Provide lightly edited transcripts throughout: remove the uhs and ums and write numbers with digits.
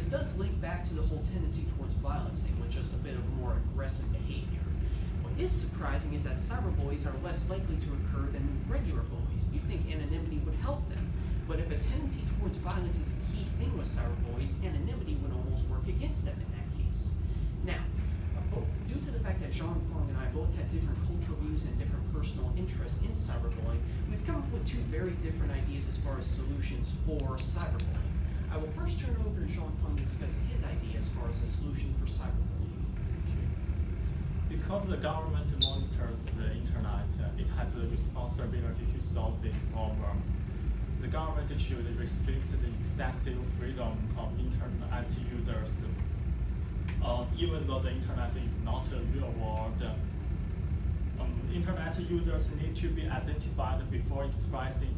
this does link back to the whole tendency towards violence thing with just a bit of more aggressive behavior. What is surprising is that cyberbullies are less likely to occur than regular bullies. You'd think anonymity would help them, but if a tendency towards violence is a key thing with cyberbullies, anonymity would almost work against them in that case. Now, due to the fact that Jean Fong and I both had different cultural views and different personal interests in cyberbullying, we've come up with two very different ideas as far as solutions for cyberbullying. I will first turn it over to Jean Fong to discuss his idea as far as a solution for cyberbullying. Because the government monitors the internet, it has a responsibility to solve this problem. The government should restrict the excessive freedom of internet users. Even though the internet is not a real world, internet users need to be identified before expressing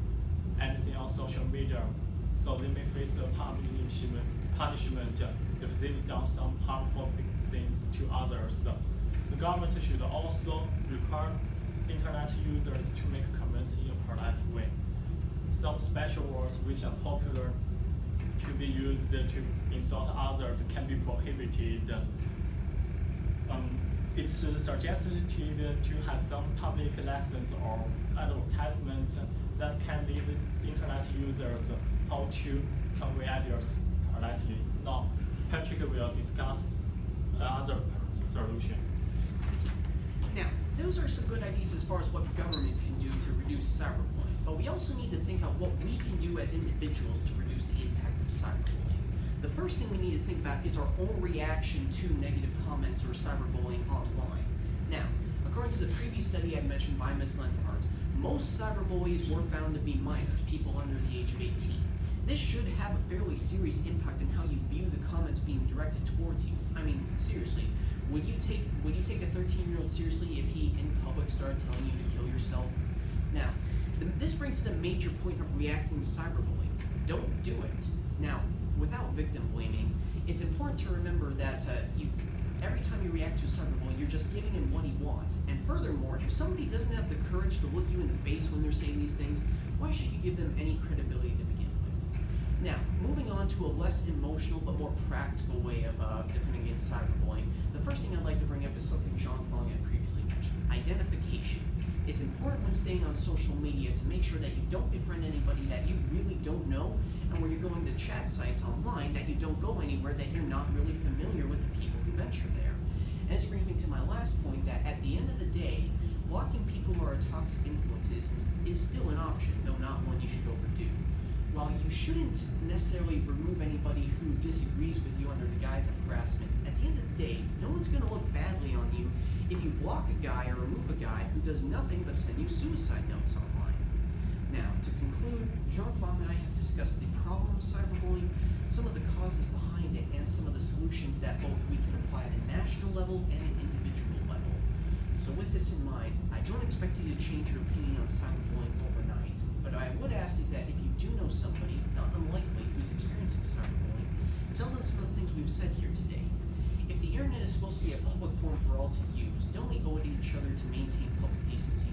anything on social media, so they may face a punishment if they've done some harmful things to others. The government should also require internet users to make comments in a polite way. Some special words which are popular to be used to insult others can be prohibited. It's suggested to have some public lessons or advertisements that can lead internet users how to convey ideas politely. Now, Patrick will discuss another solution. Now, those are some good ideas as far as what government can do to reduce cyberbullying, but we also need to think of what we can do as individuals to reduce the impact of cyberbullying. The first thing we need to think about is our own reaction to negative comments or cyberbullying online. Now, according to the previous study I mentioned by Ms. Lenhart, most cyberbullies were found to be minors, people under the age of 18. This should have a fairly serious impact on how you view the comments being directed towards you. I mean, seriously, would you take a 13-year-old seriously if he in public started telling you to kill yourself? Now, this brings to the major point of reacting to cyberbullying. Don't do it. Now, without victim blaming, it's important to remember that every time you react to cyberbullying, you're just giving him what he wants. And furthermore, if somebody doesn't have the courage to look you in the face when they're saying these things, why should you give them any credibility to begin with? Now, moving on to a less emotional but more practical way of defending against cyberbullying, the first thing I'd like to bring up is something Jean Fong had previously mentioned: identification. It's important when staying on social media to make sure that you don't befriend anybody that you really don't know, and when you're going to chat sites online, that you don't go anywhere that you're not really familiar with the people who venture there. And this brings me to my last point, that at the end of the day, blocking people who are toxic influences is still an option, though not one you should overdo. While you shouldn't necessarily remove anybody who disagrees with you under the guise of harassment, at the end of the day, no one's going to look badly on you if you block a guy or remove a guy who does nothing but send you suicide notes online. Now, to conclude, Jean Fong and I have discussed the problem of cyberbullying, some of the causes behind it, and some of the solutions that both we can apply at a national level and an individual level. So with this in mind, I don't expect you to change your opinion on cyberbullying overnight, but I would ask is that if you do know somebody, not unlikely, who's experiencing cyberbullying, tell them some of the things we've said here today. If the internet is supposed to be a public forum for all to use, don't we owe it to each other to maintain public decency